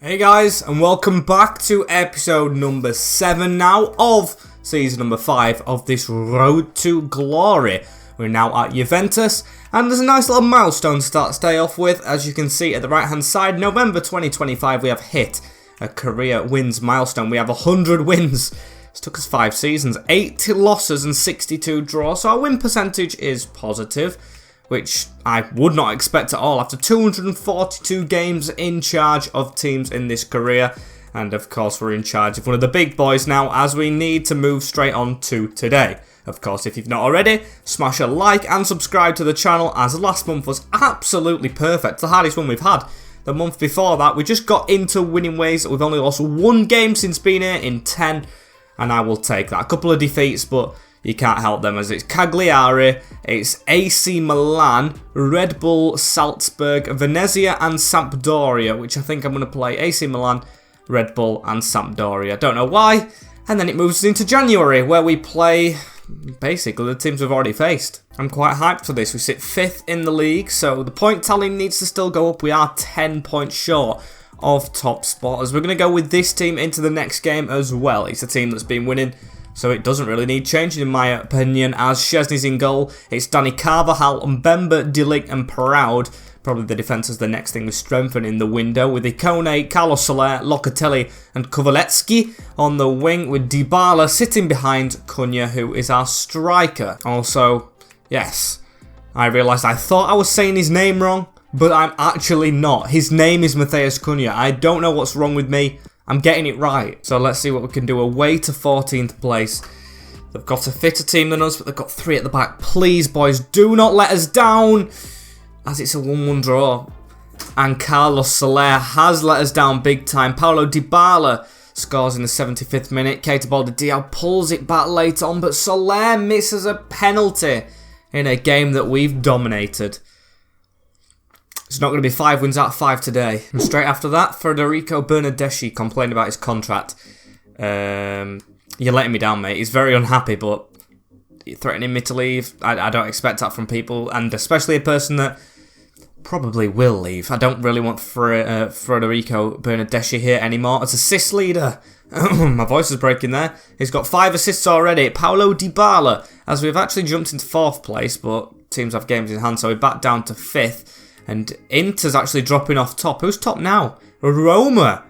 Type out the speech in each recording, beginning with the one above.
Hey guys, and welcome back to episode number 7 now of season number 5 of this road to glory. We're now at Juventus, and there's a nice little milestone to start the day off with. As you can see at the right hand side, November 2025, we have hit a career wins milestone. We have 100 wins. It took us 5 seasons, 80 losses and 62 draws, so our win percentage is positive, which I would not expect at all after 242 games in charge of teams in this career. And of course we're in charge of one of the big boys now, as we need to move straight on to today. Of course, if you've not already, smash a like and subscribe to the channel, as last month was absolutely perfect, the hardest one we've had. The month before that we just got into winning ways. We've only lost 1 game since being here in 10, and I will take that. A couple of defeats, but you can't help them, as it's Cagliari, it's AC Milan, Red Bull Salzburg, Venezia and Sampdoria, which I think I'm going to play AC Milan, Red Bull and Sampdoria. Don't know why. And then it moves into January, where we play basically the teams we've already faced. I'm quite hyped for this. We sit 5th in the league, so the point tally needs to still go up. We are 10 points short of top spot, as we're going to go with this team into the next game as well. It's a team that's been winning, so it doesn't really need changing in my opinion, as Szczesny's in goal. It's Danny Carvajal, Mbemba, De Ligt and Proud. Probably the defence is the next thing we strengthen in the window, with Ikone, Carlos Soler, Locatelli and Kovalevsky on the wing, with Dybala sitting behind Cunha, who is our striker. Also, yes, I realised I thought I was saying his name wrong, but I'm actually not. His name is Matheus Cunha. I don't know what's wrong with me. I'm getting it right. So let's see what we can do. Away to 14th place. They've got a fitter team than us, but they've got 3 at the back. Please, boys, do not let us down, as it's a 1-1 draw. And Carlos Soler has let us down big time. Paulo Dybala scores in the 75th minute. Keita Balde pulls it back late on, but Soler misses a penalty in a game that we've dominated. It's not going to be 5 wins out of 5 today. And straight after that, Federico Bernardeschi complained about his contract. You're letting me down, mate. He's very unhappy, but you're threatening me to leave. I don't expect that from people, and especially a person that probably will leave. I don't really want Federico Bernardeschi here anymore as assist leader. My voice is breaking there. He's got 5 assists already. Paulo Dybala, as we've actually jumped into 4th place, but teams have games in hand, so we're back down to 5th. And Inter's actually dropping off top. Who's top now? Roma.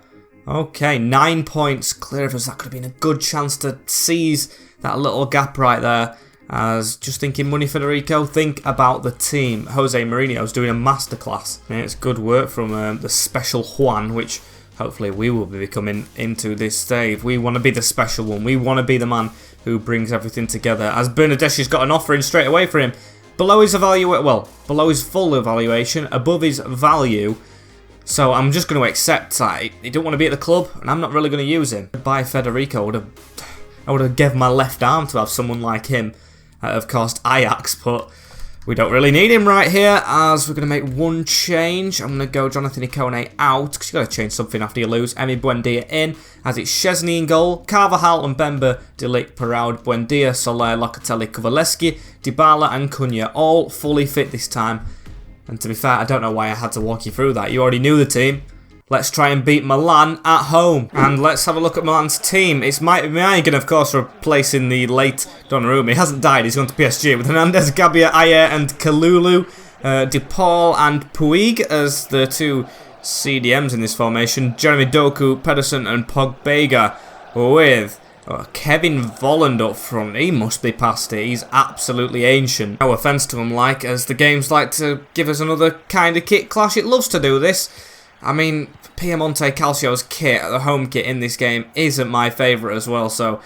Okay, 9 points clear of us. That could have been a good chance to seize that little gap right there. As just thinking money, Federico, think about the team. Jose Mourinho's doing a masterclass. Yeah, it's good work from the special Juan, which hopefully we will be becoming into this stage. We want to be the special one. We want to be the man who brings everything together. As Bernardeschi's got an offer in straight away for him. Below his below his full evaluation, above his value. So I'm just going to accept that. He don't want to be at the club, and I'm not really going to use him. By Federico, I would have given my left arm to have someone like him. Of course, Ajax, but we don't really need him right here, as we're going to make one change. I'm going to go Jonathan Ikone out, because you've got to change something after you lose. Emi Buendia in, as it's Szczesny in goal. Carvajal and Mbemba, De Ligt, Proud, Buendia, Soler, Locatelli, Kovalevsky, Dybala and Cunha, all fully fit this time. And to be fair, I don't know why I had to walk you through that. You already knew the team. Let's try and beat Milan at home. And let's have a look at Milan's team. It's Milan, of course, replacing the late Donnarumma. He hasn't died. He's gone to PSG with Hernandez, Gabia, Ayer and Kalulu. De Paul and Puig as the 2 CDMs in this formation. Jeremy Doku, Pedersen and Pogba with Kevin Volland up front. He must be past it. He's absolutely ancient. No offence to him, as the games like to give us another kind of kit clash. It loves to do this. I mean, Piemonte Calcio's kit, the home kit in this game, isn't my favourite as well, so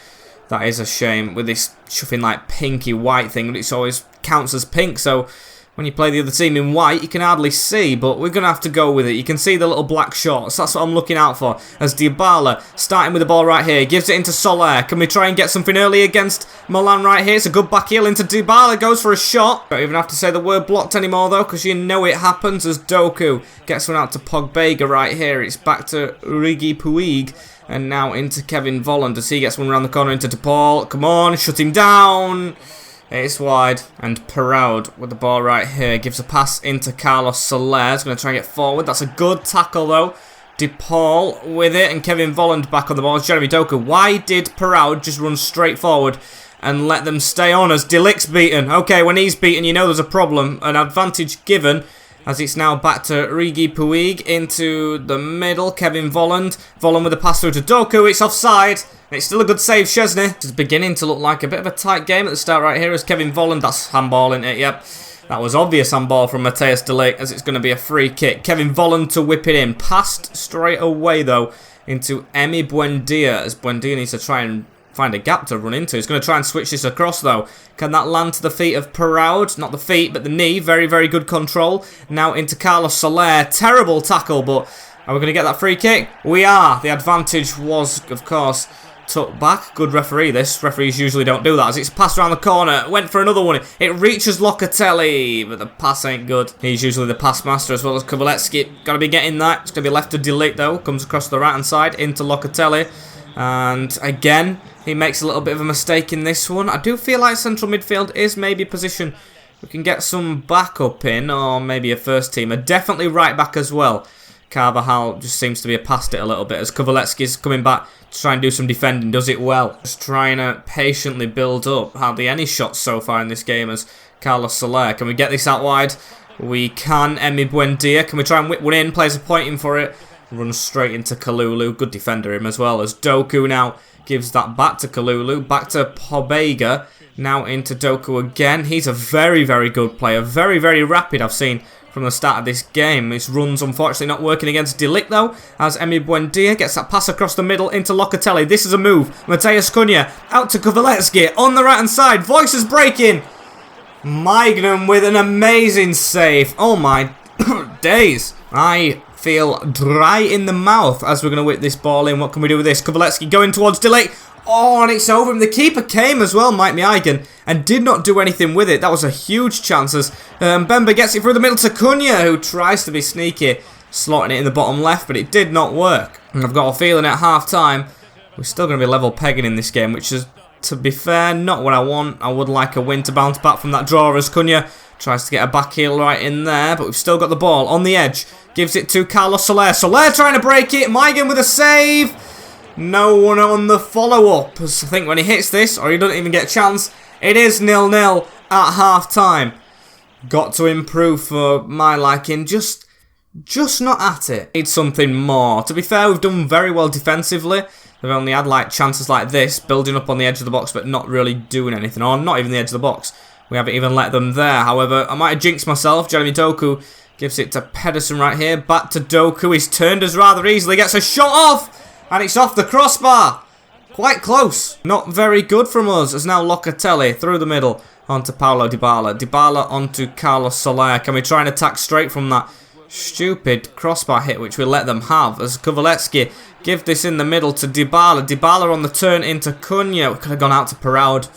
that is a shame with this chuffing pinky white thing, but it always counts as pink, so when you play the other team in white, you can hardly see, but we're going to have to go with it. You can see the little black shorts. That's what I'm looking out for. As Dybala, starting with the ball right here, gives it into Soler. Can we try and get something early against Milan right here? It's a good back heel into Dybala. Goes for a shot. Don't even have to say the word blocked anymore, though, because you know it happens, as Doku gets one out to Pogba right here. It's back to Rigi Puig. And now into Kevin Volland as he gets one around the corner into De Paul. Come on, shut him down. It's wide, and Proud with the ball right here gives a pass into Carlos Soler. He's going to try and get forward. That's a good tackle though DePaul with it, and Kevin Volland back on the ball. It's Jeremy Doku. Why did Paraud just run straight forward and let them stay on as De Ligt's beaten? Okay, when he's beaten, you know there's a problem. An advantage given, as it's now back to Rigi Puig into the middle. Kevin Volland. Volland with a pass through to Doku. It's offside. It's still a good save, Chesney. It's beginning to look like a bit of a tight game at the start right here as Kevin Volland. That's handball, isn't it? Yep. That was obvious handball from Matthias De Ligt as it's going to be a free kick. Kevin Volland to whip it in. Passed straight away, though, into Emi Buendia as Buendia needs to try and find a gap to run into. He's going to try and switch this across, though. Can that land to the feet of Paraud? Not the feet, but the knee. Very, very good control. Now into Carlos Soler. Terrible tackle, but are we going to get that free kick? We are. The advantage was, of course, tucked back. Good referee, this. Referees usually don't do that as it's passed around the corner. Went for another one. It reaches Locatelli, but the pass ain't good. He's usually the pass master as well as Kovalevsky. Got to be getting that. It's going to be left to De Ligt, though. Comes across the right-hand side into Locatelli. And again, he makes a little bit of a mistake in this one. I do feel like central midfield is maybe a position we can get some backup in, or maybe a first teamer. Definitely right back as well. Carvajal just seems to be past it a little bit as Kovalevsky's coming back to try and do some defending. Does it well. Just trying to patiently build up. Hardly any shots so far in this game as Carlos Soler. Can we get this out wide? We can. Emi Buendia. Can we try and whip one in? Plays a pointing for it. Runs straight into Kalulu. Good defender him as well as Doku now gives that back to Kalulu. Back to Pobega. Now into Doku again. He's a very, very good player. Very, very rapid I've seen from the start of this game. His run's unfortunately not working against De Ligt though, as Emi Buendia gets that pass across the middle into Locatelli. This is a move. Mateus Cunha out to Kovalevsky on the right hand side. Voices breaking. Magnum with an amazing save. Oh my days. I feel dry in the mouth as we're going to whip this ball in. What can we do with this? Kovalevsky going towards De Ligt. Oh, and it's over him. The keeper came as well, Mike Meigen, and did not do anything with it. That was a huge chance as Bemba gets it through the middle to Cunha, who tries to be sneaky, slotting it in the bottom left, but it did not work. And I've got a feeling at half-time, we're still going to be level pegging in this game, which is, to be fair, not what I want. I would like a win to bounce back from that draw as Cunha tries to get a back heel right in there, but we've still got the ball on the edge. Gives it to Carlos Soler. Soler trying to break it. Meigen with a save. No one on the follow-up. I think when he hits this, or he doesn't even get a chance, it is 0-0 at half-time. Got to improve for my liking. Just not at it. Need something more. To be fair, we've done very well defensively. They've only had like chances like this, building up on the edge of the box, but not really doing anything. Or not even the edge of the box. We haven't even let them there. However, I might have jinxed myself. Jeremy Doku gives it to Pedersen right here. Back to Doku. He's turned us rather easily. Gets a shot off. And it's off the crossbar. Quite close. Not very good from us. As now Locatelli through the middle onto Paulo Dybala. Dybala onto Carlos Soler. Can we try and attack straight from that stupid crossbar hit which we let them have? As Kovalevsky give this in the middle to Dybala. Dybala on the turn into Cunha. We could have gone out to Paraud.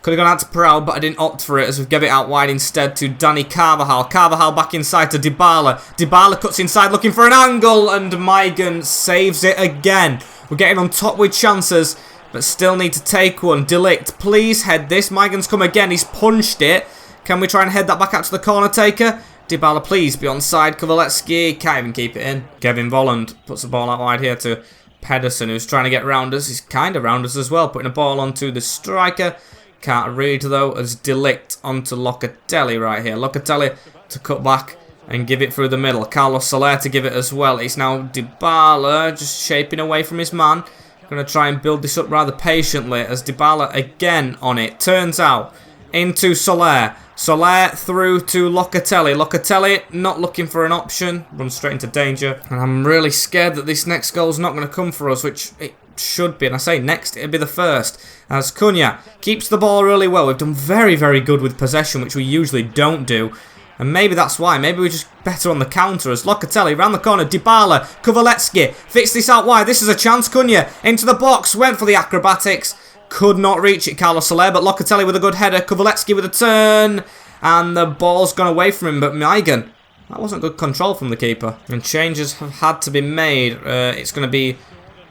But I didn't opt for it as we gave it out wide instead to Danny Carvajal. Carvajal back inside to Dybala. Dybala cuts inside looking for an angle and Meigen saves it again. We're getting on top with chances, but still need to take one. De Ligt, please head this. Meigen's come again. He's punched it. Can we try and head that back out to the corner taker? Dybala, please be onside. Kovalevsky can't even keep it in. Kevin Volland puts the ball out wide here to Pedersen, who's trying to get round us. He's kind of round us as well, putting a ball onto the striker. Can't read though as De Ligt onto Locatelli right here. Locatelli to cut back and give it through the middle. Carlos Soler to give it as well. It's now Dybala just shaping away from his man. Going to try and build this up rather patiently as Dybala again on it. Turns out into Soler. Soler through to Locatelli. Locatelli not looking for an option. Runs straight into danger. And I'm really scared that this next goal's not going to come for us, which it should be. And I say next, it'll be the first. As Cunha keeps the ball really well. We've done very, very good with possession, which we usually don't do. And maybe that's why. Maybe we're just better on the counter as Locatelli round the corner. Dybala, Kovalevsky fits this out wide. This is a chance. Cunha into the box. Went for the acrobatics. Could not reach it, Carlos Soler. But Locatelli with a good header. Kovalevsky with a turn. And the ball's gone away from him. But Meigen, that wasn't good control from the keeper. And changes have had to be made. It's going to be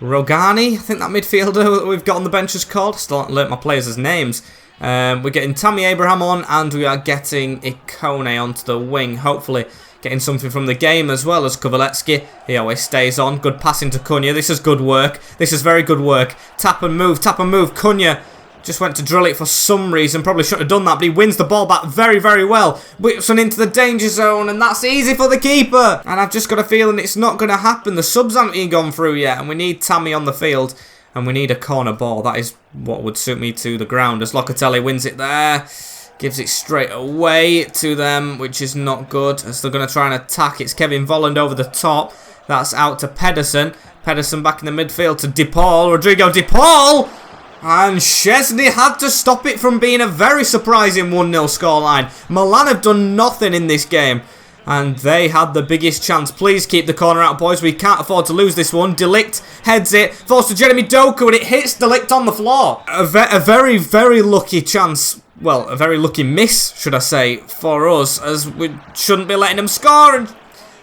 Rogani, I think that midfielder that we've got on the bench is called. Still haven't learnt my players' names. We're getting Tammy Abraham on, and we are getting Ikone onto the wing. Hopefully getting something from the game as well as Kovalevsky. He always stays on. Good passing to Cunha. This is good work. This is very good work. Tap and move, tap and move. Cunha just went to drill it for some reason. Probably shouldn't have done that, but he wins the ball back very, very well. Whips one into the danger zone, and that's easy for the keeper. And I've just got a feeling it's not going to happen. The subs haven't even gone through yet, and we need Tammy on the field, and we need a corner ball. That is what would suit me to the ground, as Locatelli wins it there. Gives it straight away to them, which is not good, as they're going to try and attack. It's Kevin Volland over the top. That's out to Pedersen. Pedersen back in the midfield to De Paul. Rodrigo De Paul! And Szczesny had to stop it from being a very surprising 1-0 scoreline. Milan have done nothing in this game, and they had the biggest chance. Please keep the corner out, boys. We can't afford to lose this one. De Ligt heads it, falls to Jeremy Doku, and it hits De Ligt on the floor. A very, very lucky chance. Well, a very lucky miss, should I say, for us, as we shouldn't be letting them score, and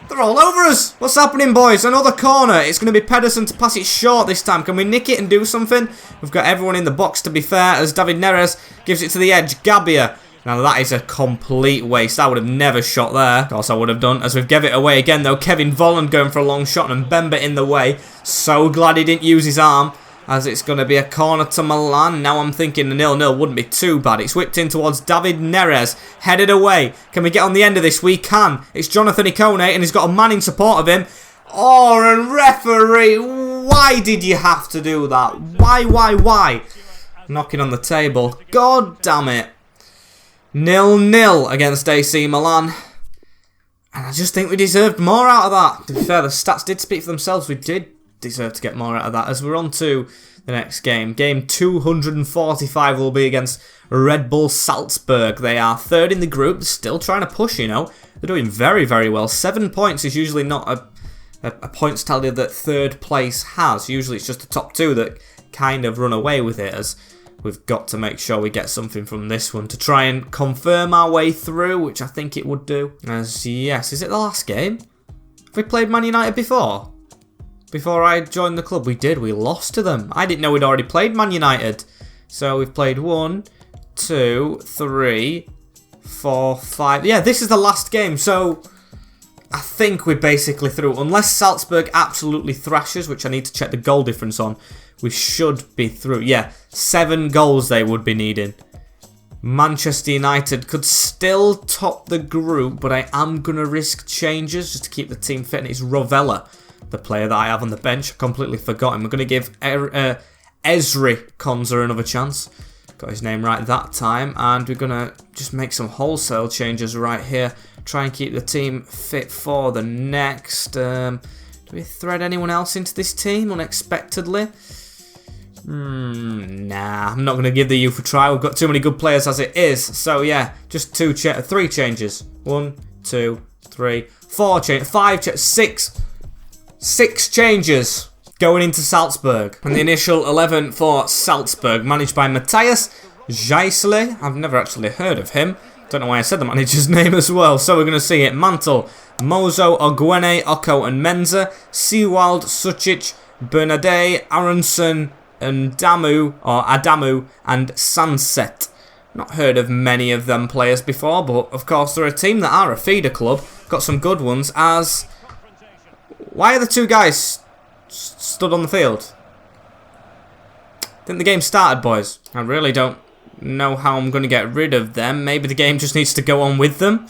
they're all over us. What's happening, boys? Another corner. It's going to be Pedersen to pass it short this time. Can we nick it and do something? We've got everyone in the box, to be fair, as David Neres gives it to the edge. Gabbia. Now, that is a complete waste. I would have never shot there. Of course, I would have done. As we've given it away again, though. Kevin Volland going for a long shot and Bemba in the way. So glad he didn't use his arm, as it's going to be a corner to Milan. Now I'm thinking a 0-0 wouldn't be too bad. It's whipped in towards David Neres. Headed away. Can we get on the end of this? We can. It's Jonathan Ikone, and he's got a man in support of him. Oh, and referee, why did you have to do that? Why? Knocking on the table. God damn it. 0-0 against AC Milan. And I just think we deserved more out of that. To be fair, the stats did speak for themselves. We did deserve to get more out of that, as we're on to the next game. Game 245 will be against Red Bull Salzburg. They are third in the group. They're still trying to push, you know. They're doing very, very well. 7 points is usually not a points tally that third place has. Usually it's just the top two that kind of run away with it, as we've got to make sure we get something from this one to try and confirm our way through, which I think it would do. As yes, is it the last game? Have we played Man United before? Before I joined the club, we did. We lost to them. I didn't know we'd already played Man United. So we've played 1, 2, 3, 4, 5. Yeah, this is the last game. So I think we're basically through. Unless Salzburg absolutely thrashes, which I need to check the goal difference on, we should be through. Yeah, 7 goals they would be needing. Manchester United could still top the group, but I am going to risk changes just to keep the team fit. And it's Rovella, the player that I have on the bench. I completely forgot him. We're going to give Ezri Konza another chance. Got his name right that time. And we're going to just make some wholesale changes right here. Try and keep the team fit for the next. Do we thread anyone else into this team unexpectedly? Nah, I'm not going to give the youth a try. We've got too many good players as it is. So yeah, just 3 changes. 1, 2, 3, 4 changes. 5 changes. 6 changes going into Salzburg. And the initial 11 for Salzburg, managed by Matthias Geisler. I've never actually heard of him. Don't know why I said the manager's name as well. So we're going to see it. Mantle, Mozo, Ogwene, Oko and Menza, Seawald, Sucic, Bernade, Aronson, and Adamu and Sunset. Not heard of many of them players before, but of course they're a team that are a feeder club. Got some good ones, as... Why are the 2 guys stood on the field? I think the game started, boys. I really don't know how I'm going to get rid of them. Maybe the game just needs to go on with them.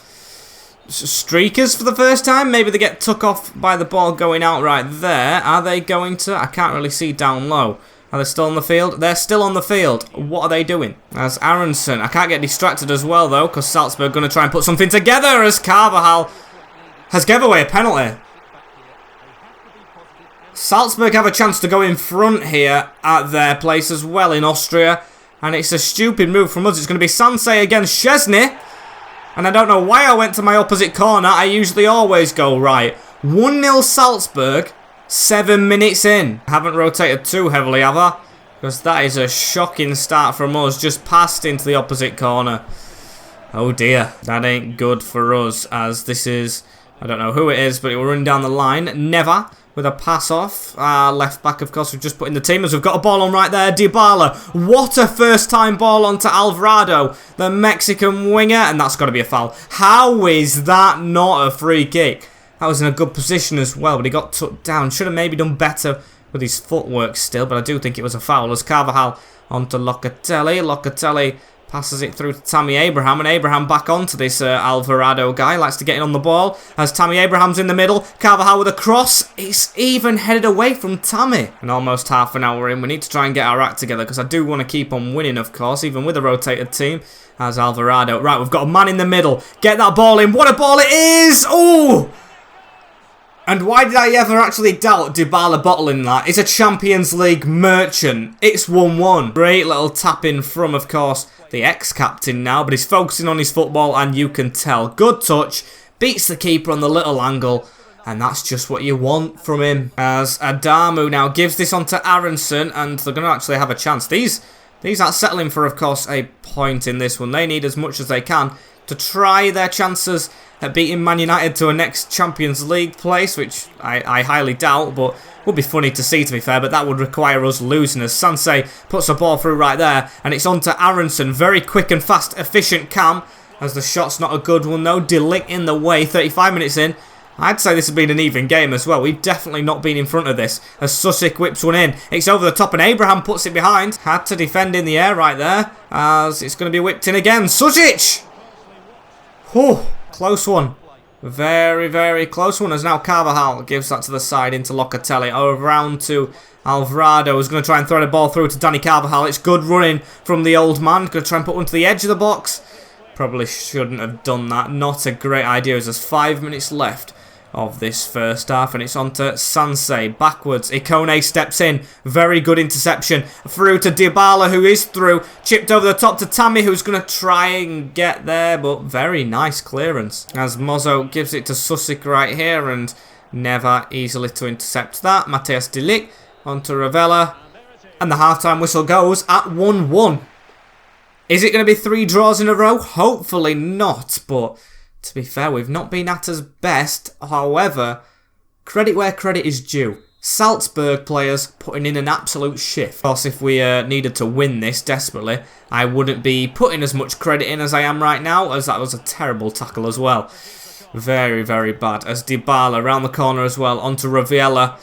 Streakers for the first time. Maybe they get took off by the ball going out right there. Are they going to? I can't really see down low. Are they still on the field? They're still on the field. What are they doing? As Aronson. I can't get distracted as well, though, because Salzburg are going to try and put something together, as Carvajal has given away a penalty. Salzburg have a chance to go in front here at their place as well in Austria. And it's a stupid move from us. It's going to be Sansei against Szczesny. And I don't know why I went to my opposite corner. I usually always go right. 1-0 Salzburg. 7 minutes in. I haven't rotated too heavily, have I? Because that is a shocking start from us. Just passed into the opposite corner. Oh dear. That ain't good for us, as this is... I don't know who it is, but it will run down the line. Never. with a pass off. Left back, of course, we've just put in the team as we've got a ball on right there. Dybala. What a first-time ball onto Alvarado, the Mexican winger, and that's got to be a foul. How is that not a free kick? That was in a good position as well, but he got tucked down. Should have maybe done better with his footwork still, but I do think it was a foul. As Carvajal onto Locatelli. Locatelli passes it through to Tammy Abraham, and Abraham back onto this Alvarado guy. Likes to get in on the ball as Tammy Abraham's in the middle. Carvajal with a cross. It's even headed away from Tammy. And almost half an hour in, we need to try and get our act together because I do want to keep on winning, of course, even with a rotated team. As Alvarado. Right, we've got a man in the middle. Get that ball in. What a ball it is! Oh! And why did I ever actually doubt Dybala bottling that? It's a Champions League merchant. It's 1-1. Great little tap in from, of course, the ex-captain now, but he's focusing on his football, and you can tell. Good touch, beats the keeper on the little angle, and that's just what you want from him. As Adamu now gives this on to Aronson, and they're going to actually have a chance. These aren't settling for, of course, a point in this one. They need as much as they can to try their chances at beating Man United to a next Champions League place, which I highly doubt, but would be funny to see, to be fair, but that would require us losing as Sansei puts a ball through right there, and it's on to Aronson. Very quick and fast, efficient cam, as the shot's not a good one though. Delict in the way, 35 minutes in. I'd say this has been an even game as well. We've definitely not been in front of this. As Susik whips one in. It's over the top and Abraham puts it behind. Had to defend in the air right there. As it's going to be whipped in again. Susic! Whew, close one. Very, very close one. As now Carvajal gives that to the side into Locatelli. Around to Alvarado. Who's going to try and throw the ball through to Danny Carvajal. It's good running from the old man. Going to try and put one to the edge of the box. Probably shouldn't have done that. Not a great idea as there's 5 minutes left of this first half, and it's on to Sansei, backwards, Ikone steps in, very good interception, through to Dybala who is through, chipped over the top to Tammy who's going to try and get there, but very nice clearance, as Mozo gives it to Susik right here, and never easily to intercept that. Matthias de Ligt onto Ravella, and the half-time whistle goes at 1-1. Is it going to be 3 draws in a row? Hopefully not, but to be fair, we've not been at us best. However, credit where credit is due. Salzburg players putting in an absolute shift. Of course, if we needed to win this desperately, I wouldn't be putting as much credit in as I am right now, as that was a terrible tackle as well. Very, very bad. As Dybala around the corner as well, onto Ravella.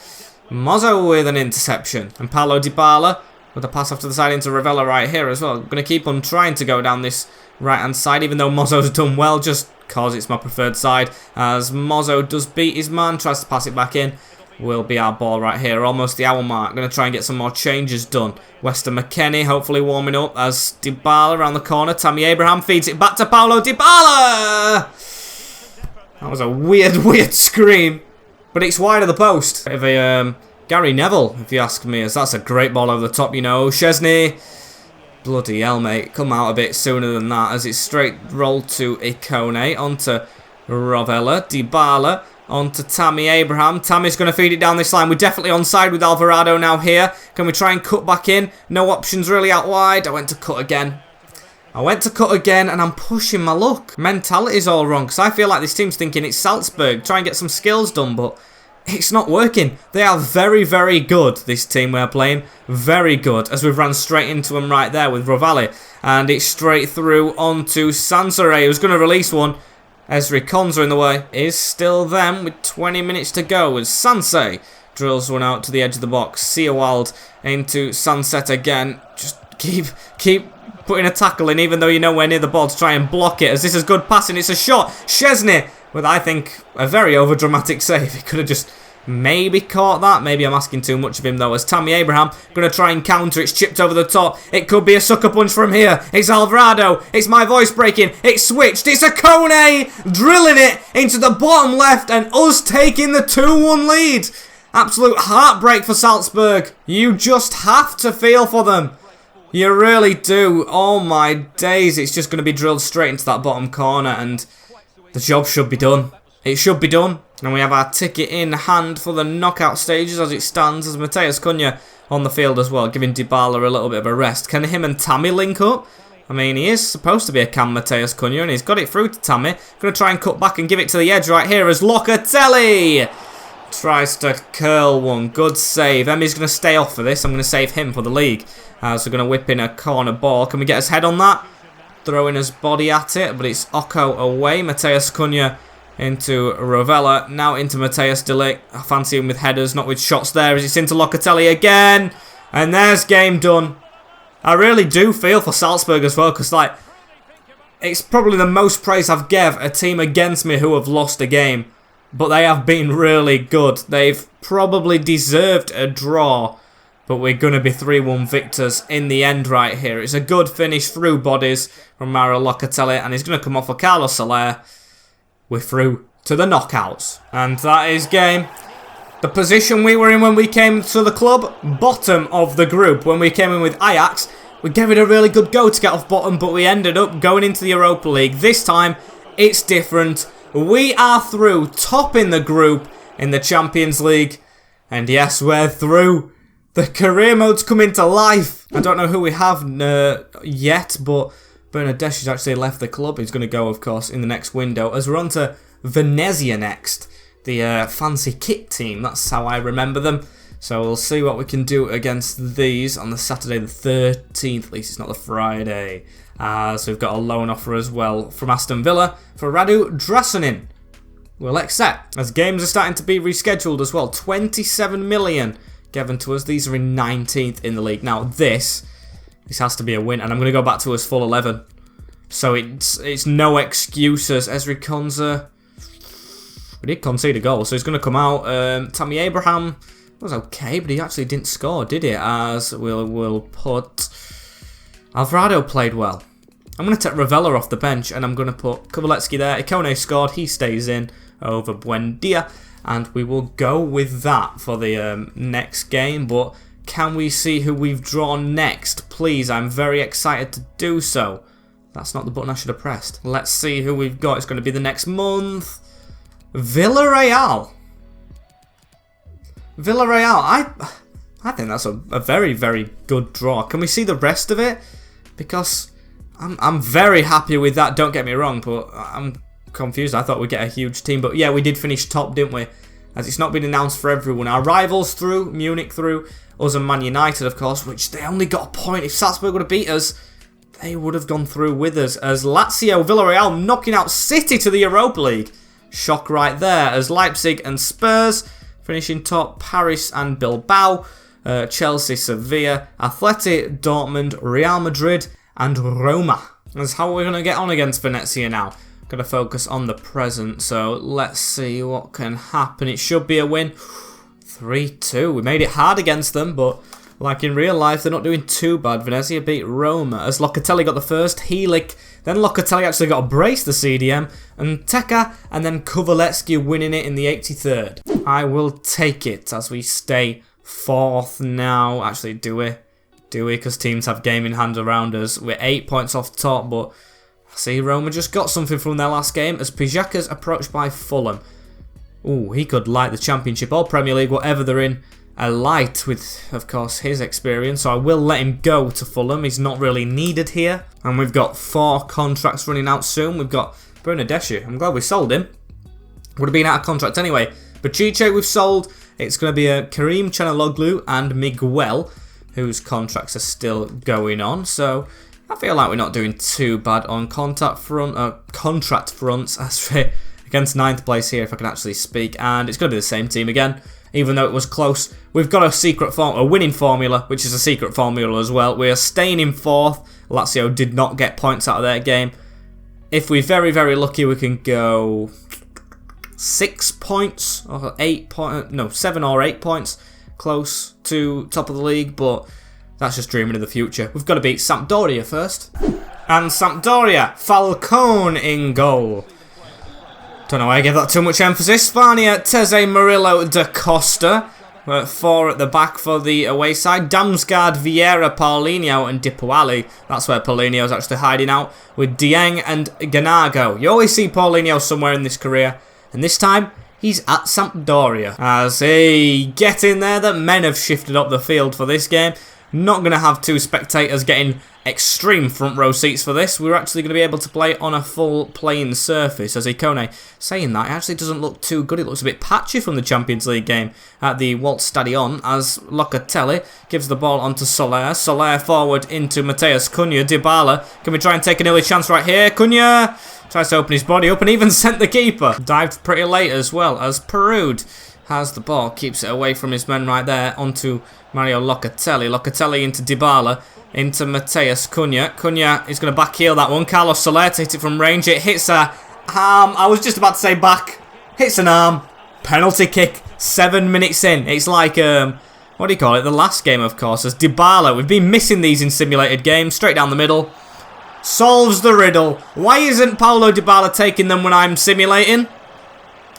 Mozo with an interception. And Paulo Dybala with a pass off to the side into Ravella right here as well. I'm going to keep on trying to go down this right-hand side, even though Mozo's done well, just because it's my preferred side. As Mozo does beat his man, tries to pass it back in. Will be our ball right here, almost the hour mark. Going to try and get some more changes done. Weston McKennie hopefully warming up as Dybala around the corner. Tammy Abraham feeds it back to Paulo Dybala! That was a weird, weird scream. But it's wide of the post. Bit of a Gary Neville, if you ask me, as that's a great ball over the top, you know. Chesney. Bloody hell, mate. Come out a bit sooner than that, as it's straight rolled to Ikone, onto Ravella, Dybala, onto Tammy Abraham. Tammy's going to feed it down this line. We're definitely onside with Alvarado now here. Can we try and cut back in? No options really out wide. I went to cut again, and I'm pushing my luck. Mentality's all wrong, because I feel like this team's thinking it's Salzburg. Try and get some skills done, but it's not working. They are very, very good, this team we're playing. Very good, as we've ran straight into them right there with Ravali. And it's straight through onto Sansare, who's going to release one. Esri Konza in the way. Is still them with 20 minutes to go as Sansei drills one out to the edge of the box. Seawald into Sunset again. Just keep putting a tackle in, even though you're nowhere near the ball to try and block it, as this is good passing. It's a shot. Chesney with, I think, a very over-dramatic save. He could have just maybe caught that. Maybe I'm asking too much of him, though, as Tammy Abraham going to try and counter. It's chipped over the top. It could be a sucker punch from here. It's Alvarado. It's my voice breaking. It's switched. It's a Kone drilling it into the bottom left, and us taking the 2-1 lead. Absolute heartbreak for Salzburg. You just have to feel for them. You really do. Oh my days. It's just going to be drilled straight into that bottom corner, and the job should be done. It should be done. And we have our ticket in hand for the knockout stages as it stands, as Matheus Cunha on the field as well, giving Dybala a little bit of a rest. Can him and Tammy link up? I mean, he is supposed to be a cam Matheus Cunha, and he's got it through to Tammy. Going to try and cut back and give it to the edge right here as Locatelli. Tries to curl one. Good save. Emi's going to stay off for this. I'm going to save him for the league. So we're going to whip in a corner ball. Can we get his head on that? Throwing his body at it, but it's Oko away. Mateus Cunha into Rovella. Now into Mateus De Ligt. I fancy him with headers, not with shots there. As it's into Locatelli again. And there's game done. I really do feel for Salzburg as well, because like, it's probably the most praise I've gave a team against me who have lost a game. But they have been really good. They've probably deserved a draw. But we're going to be 3-1 victors in the end right here. It's a good finish through bodies from Mauro Locatelli. And he's going to come off for Carlos Soler. We're through to the knockouts. And that is game. The position we were in when we came to the club, bottom of the group. When we came in with Ajax, we gave it a really good go to get off bottom. But we ended up going into the Europa League. This time, it's different. We are through, top in the group in the Champions League. And yes, we're through. The career mode's coming to life. I don't know who we have yet, but Bernadeschi has actually left the club. He's going to go, of course, in the next window. As we're on to Venezia next, the fancy kit team. That's how I remember them. So we'll see what we can do against these on the Saturday the 13th. At least it's not the Friday. So we've got a loan offer as well from Aston Villa for Radu Drasunin. We'll accept, as games are starting to be rescheduled as well. 27 million given to us. These are in 19th in the league. Now this has to be a win, and I'm going to go back to us full 11. So it's no excuses. Esri Konza, we did concede a goal, so he's going to come out. Tammy Abraham was okay, but he actually didn't score, did he? As we'll put Alvarado played well. I'm going to take Rovella off the bench, and I'm going to put Kovalevsky there. Ikone scored, he stays in over Buendia. And we will go with that for the next game. But can we see who we've drawn next? Please, I'm very excited to do so. That's not the button I should have pressed. Let's see who we've got. It's going to be the next month. Villarreal. Villarreal. I think that's a very, very good draw. Can we see the rest of it? Because I'm very happy with that. Don't get me wrong, but I'm confused. I thought we'd get a huge team, but yeah, we did finish top, didn't we? As it's not been announced for everyone. Our rivals through, Munich through, us and Man United, of course, which they only got a point. If Salzburg would have beat us, they would have gone through with us. As Lazio, Villarreal knocking out City to the Europa League. Shock right there. As Leipzig and Spurs finishing top, Paris and Bilbao, Chelsea, Sevilla, Athletic, Dortmund, Real Madrid, and Roma. That's how we're going to get on against Venezia now. Got to focus on the present, so let's see what can happen. It should be a win. 3-2. We made it hard against them, but like in real life, they're not doing too bad. Venezia beat Roma as Locatelli got the first. Helik, then Locatelli actually got a brace, the CDM, and Teka, and then Kovalevsky winning it in the 83rd. I will take it as we stay fourth now. Actually, do we? Because teams have game in hand around us. We're 8 points off top, but see, Roma just got something from their last game as Pijaka's approached by Fulham. Ooh, he could light the Championship or Premier League, whatever they're in, a light with, of course, his experience. So I will let him go to Fulham. He's not really needed here. And we've got 4 contracts running out soon. We've got Bernadeschi. I'm glad we sold him. Would have been out of contract anyway. But Chiche we've sold. It's going to be Karim Chanaloglu and Miguel, whose contracts are still going on. So I feel like we're not doing too bad on contract fronts as against 9th place here, if I can actually speak. And it's going to be the same team again, even though it was close. We've got a winning formula, which is a secret formula as well. We are staying in 4th. Lazio did not get points out of their game. If we're very, very lucky, we can go 6 points or 8 points. No, 7 or 8 points close to top of the league, but that's just dreaming of the future. We've got to beat Sampdoria first. And Sampdoria, Falcone in goal. Don't know why I gave that too much emphasis. Spania, Teze Murillo da Costa. 4 at the back for the away side. Damsgaard, Vieira, Paulinho and Dipuali. That's where Paulinho's actually hiding out. With Dieng and Ganago. You always see Paulinho somewhere in this career. And this time, he's at Sampdoria. As he get in there, the men have shifted up the field for this game. Not going to have two spectators getting extreme front row seats for this. We're actually going to be able to play on a full playing surface. As Ikone saying that, it actually doesn't look too good. It looks a bit patchy from the Champions League game at the Waldstadion as Locatelli gives the ball onto Soler. Soler forward into Matheus Cunha. Dybala, can we try and take an early chance right here? Cunha tries to open his body up and even sent the keeper. Dived pretty late as well as Perud has the ball, keeps it away from his men right there onto Mario Locatelli. Locatelli into Dybala, into Matheus Cunha. Cunha is going to backheel that one. Carlos Soler hits it from range. It hits a arm. I was just about to say back. Hits an arm. Penalty kick. 7 minutes in. It's like, what do you call it? The last game, of course, as Dybala. We've been missing these in simulated games. Straight down the middle. Solves the riddle. Why isn't Paulo Dybala taking them when I'm simulating?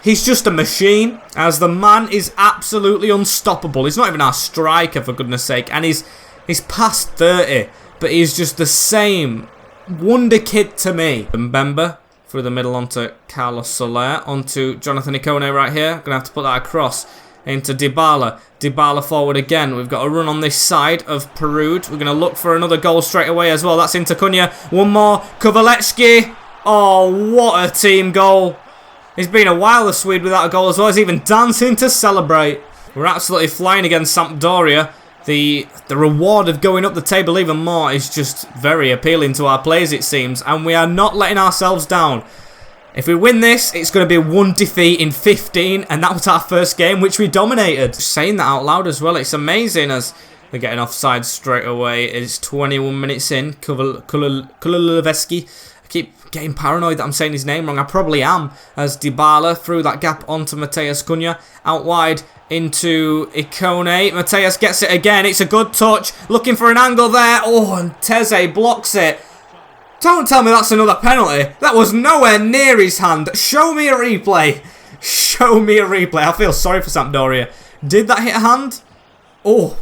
He's just a machine, as the man is absolutely unstoppable. He's not even our striker, for goodness sake, and he's past 30, but he's just the same wonder kid to me. Mbemba through the middle onto Carlos Soler, onto Jonathan Ikone right here. Gonna have to put that across into Dybala. Dybala forward again. We've got a run on this side of Perud. We're gonna look for another goal straight away as well. That's into Cunha. One more. Kovalevsky. Oh, what a team goal. It's been a while, the Swede, without a goal as well. He's even dancing to celebrate. We're absolutely flying against Sampdoria. The reward of going up the table even more is just very appealing to our players, it seems. And we are not letting ourselves down. If we win this, it's going to be one defeat in 15. And that was our first game, which we dominated. Saying that out loud as well, it's amazing as they're getting offside straight away. It's 21 minutes in. Kovalevsky. I keep getting paranoid that I'm saying his name wrong. I probably am. As Dybala through that gap onto Matheus Cunha. Out wide into Ikone. Matheus gets it again. It's a good touch. Looking for an angle there. Oh, and Teze blocks it. Don't tell me that's another penalty. That was nowhere near his hand. Show me a replay. Show me a replay. I feel sorry for Sampdoria. Did that hit a hand? Oh.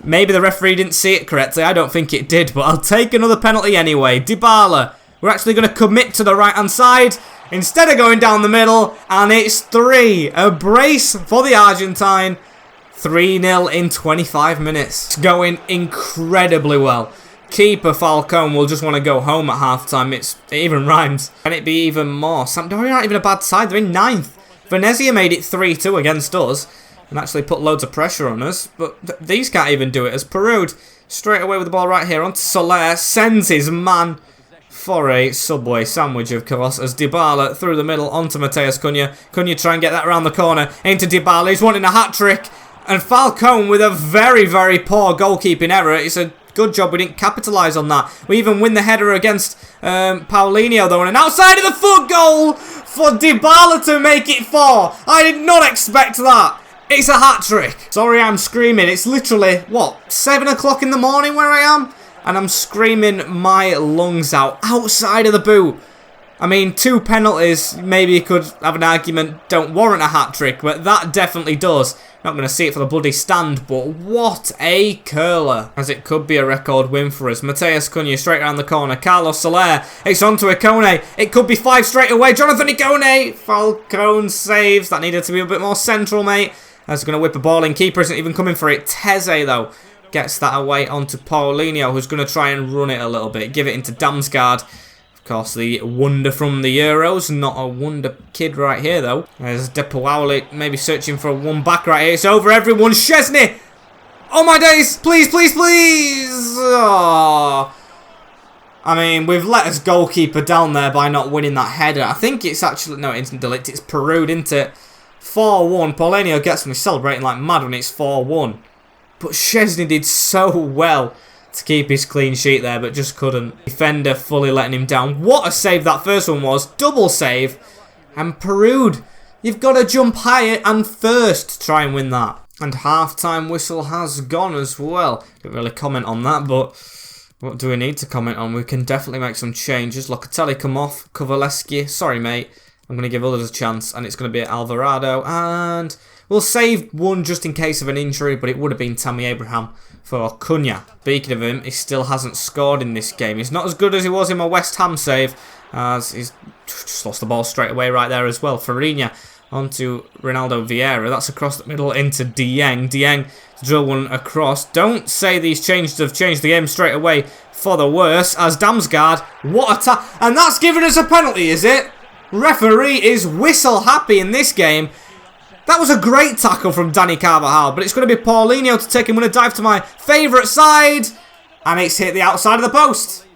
Maybe the referee didn't see it correctly. I don't think it did, but I'll take another penalty anyway. Dybala. We're actually going to commit to the right-hand side instead of going down the middle, and it's 3. A brace for the Argentine. 3-0 in 25 minutes. It's going incredibly well. Keeper Falcone will just want to go home at half-time. It even rhymes. Can it be even more? Sampdoria aren't even a bad side. They're in 9th. Venezia made it 3-2 against us and actually put loads of pressure on us, but these can't even do it. As Perud straight away with the ball right here onto Soler, sends his man for a Subway sandwich, of course, as Dybala through the middle onto Matheus Cunha. Cunha try and get that around the corner into Dybala. He's wanting a hat-trick, and Falcone with a very, very poor goalkeeping error. It's a good job we didn't capitalise on that. We even win the header against Paulinho, though, and an outside of the foot goal for Dybala to make it 4. I did not expect that. It's a hat-trick. Sorry I'm screaming. It's literally, what, 7 o'clock in the morning where I am? And I'm screaming my lungs out outside of the boot. I mean, 2 penalties, maybe you could have an argument, don't warrant a hat-trick, but that definitely does. Not going to see it for the bloody stand, but what a curler. As it could be a record win for us. Matheus Cunha straight around the corner. Carlos Soler, it's on to Ikone. It could be 5 straight away. Jonathan Ikone. Falcone saves. That needed to be a bit more central, mate. As going to whip a ball in. Keeper isn't even coming for it. Teze, though, gets that away onto Paulinho, who's going to try and run it a little bit. Give it into Damsgaard. Of course, the wonder from the Euros. Not a wonder kid right here, though. There's Depauli maybe searching for a one back right here. It's over everyone. Szczesny! Oh my days! Please, please, please! Oh. I mean, we've let us goalkeeper down there by not winning that header. I think it's actually... No, it's Delict. It's Perud, isn't it? 4-1. Paulinho gets me celebrating like mad when it's 4-1. But Szczesny did so well to keep his clean sheet there, but just couldn't. Defender fully letting him down. What a save that first one was. Double save. And Perud, you've got to jump higher and first to try and win that. And half-time whistle has gone as well. Didn't really comment on that, but what do we need to comment on? We can definitely make some changes. Locatelli come off. Kovalevsky, sorry mate. I'm going to give others a chance, and it's going to be Alvarado. And we'll save one just in case of an injury, but it would have been Tammy Abraham for Cunha. Speaking of him, he still hasn't scored in this game. He's not as good as he was in my West Ham save, as he's just lost the ball straight away right there as well. Farina onto Ronaldo Vieira. That's across the middle into Dieng. Dieng to drill one across. Don't say these changes have changed the game straight away for the worse, as Damsgaard, what a tackle. And that's given us a penalty, is it? Referee is whistle happy in this game. That was a great tackle from Dani Carvajal, but it's going to be Paulinho to take him. I'm going to dive to my favourite side, and it's hit the outside of the post.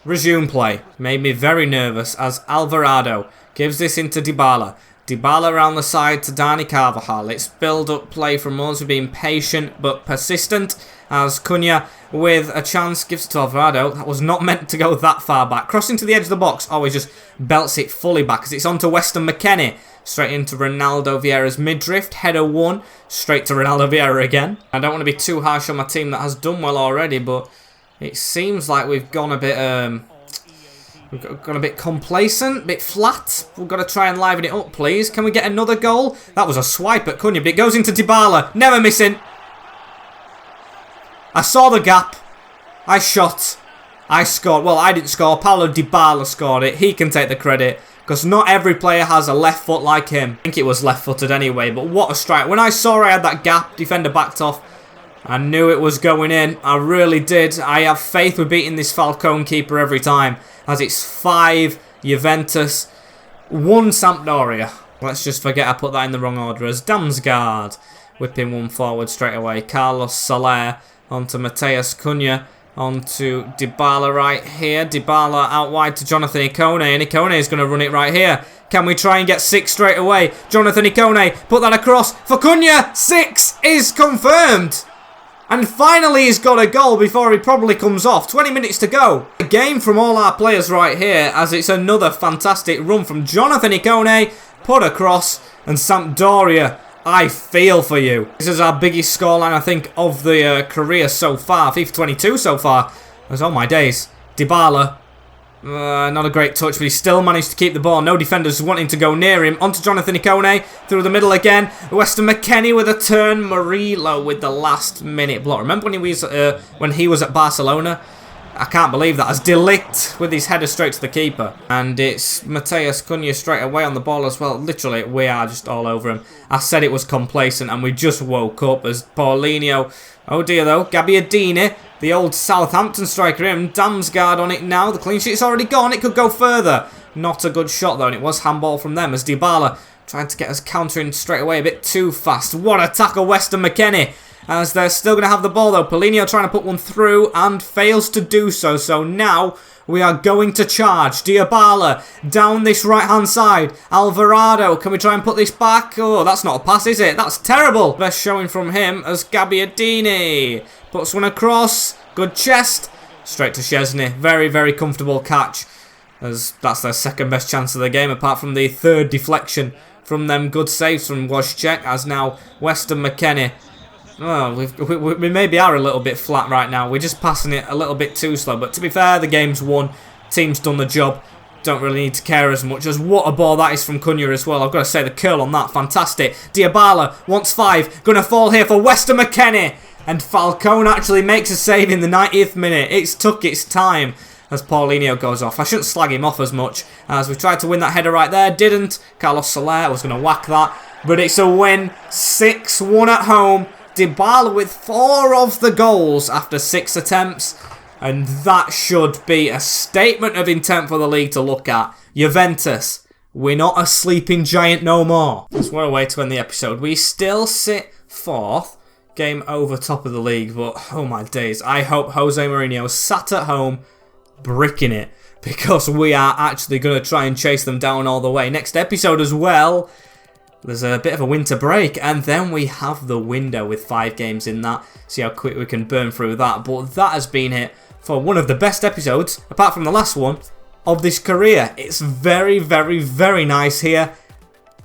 Resume play. Made me very nervous as Alvarado gives this into Dybala. Dybala around the side to Dani Carvajal. It's build-up play from us. We're being patient but persistent as Cunha with a chance gives it to Alvarado. That was not meant to go that far back. Crossing to the edge of the box. Always just belts it fully back as it's on to Weston McKennie. Straight into Ronaldo Vieira's mid-drift. Header one. Straight to Ronaldo Vieira again. I don't want to be too harsh on my team that has done well already, but it seems like we've gone a bit we've got a bit complacent, a bit flat. We've got to try and liven it up, please. Can we get another goal? That was a swipe at Cunha, but it goes into Dybala. Never missing. I saw the gap. I shot. I scored. Well, I didn't score. Paulo Dybala scored it. He can take the credit, because not every player has a left foot like him. I think it was left-footed anyway, but what a strike. When I saw I had that gap, defender backed off. I knew it was going in. I really did. I have faith with beating this Falcone keeper every time, as it's 5 Juventus, 1 Sampdoria. Let's just forget I put that in the wrong order, as Damsgaard whipping one forward straight away. Carlos Soler onto Mateus Cunha, onto Dybala right here. Dybala out wide to Jonathan Ikone, and Ikone is going to run it right here. Can we try and get 6 straight away? Jonathan Ikone, put that across for Cunha. 6 is confirmed. And finally he's got a goal before he probably comes off. 20 minutes to go. A game from all our players right here, as it's another fantastic run from Jonathan Ikone. Put across, and Sampdoria, I feel for you. This is our biggest scoreline, I think, of the career so far. FIFA 22 so far. That's all my days. Dybala. Not a great touch, but he still managed to keep the ball. No defenders wanting to go near him. Onto Jonathan Ikone. Through the middle again. Weston McKennie with a turn. Murillo with the last minute block. Remember when he was at Barcelona? I can't believe that. As De Ligt with his header straight to the keeper. And it's Mateus Cunha straight away on the ball as well. Literally, we are just all over him. I said it was complacent, and we just woke up as Paulinho. Oh dear though. Gabbiadini, the old Southampton striker, him. Damsgaard on it now. The clean sheet's already gone. It could go further. Not a good shot though, and it was handball from them as Dybala trying to get us countering straight away a bit too fast. What a tackle, Weston McKennie. As they're still going to have the ball though. Paulinho trying to put one through and fails to do so. So now we are going to charge. Dybala down this right-hand side. Alvarado, can we try and put this back? Oh, that's not a pass, is it? That's terrible. Best showing from him as Gabbiadini puts one across. Good chest. Straight to Szczesny. Very, very comfortable catch, as that's their second best chance of the game, apart from the third deflection from them. Good saves from Wojciech, as now Weston McKennie. Oh, we maybe are a little bit flat right now. We're just passing it a little bit too slow. But to be fair, the game's won. Team's done the job. Don't really need to care as much. As what a ball that is from Cunha as well. I've got to say, the curl on that, fantastic. Dybala wants 5. Going to fall here for Weston McKennie. And Falcone actually makes a save in the 90th minute. It's took its time as Paulinho goes off. I shouldn't slag him off as much, as we tried to win that header right there. Didn't. Carlos Soler was going to whack that. But it's a win. 6-1 at home. Dybala with 4 of the goals after 6 attempts, and that should be a statement of intent for the league to look at. Juventus, we're not a sleeping giant no more. That's what a way to end the episode. We still sit 4th, game over top of the league, but oh my days, I hope Jose Mourinho sat at home bricking it, because we are actually going to try and chase them down all the way. Next episode as well, there's a bit of a winter break, and then we have the window with 5 games in that. See how quick we can burn through that. But that has been it for one of the best episodes, apart from the last one, of this career. It's very, very, very nice here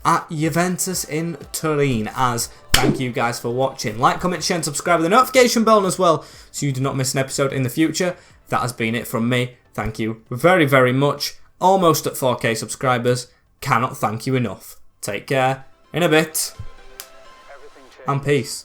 at Juventus in Turin. As thank you guys for watching. Like, comment, share, and subscribe with the notification bell as well, so you do not miss an episode in the future. That has been it from me. Thank you very, very much. Almost at 4K subscribers. Cannot thank you enough. Take care, in a bit, and peace.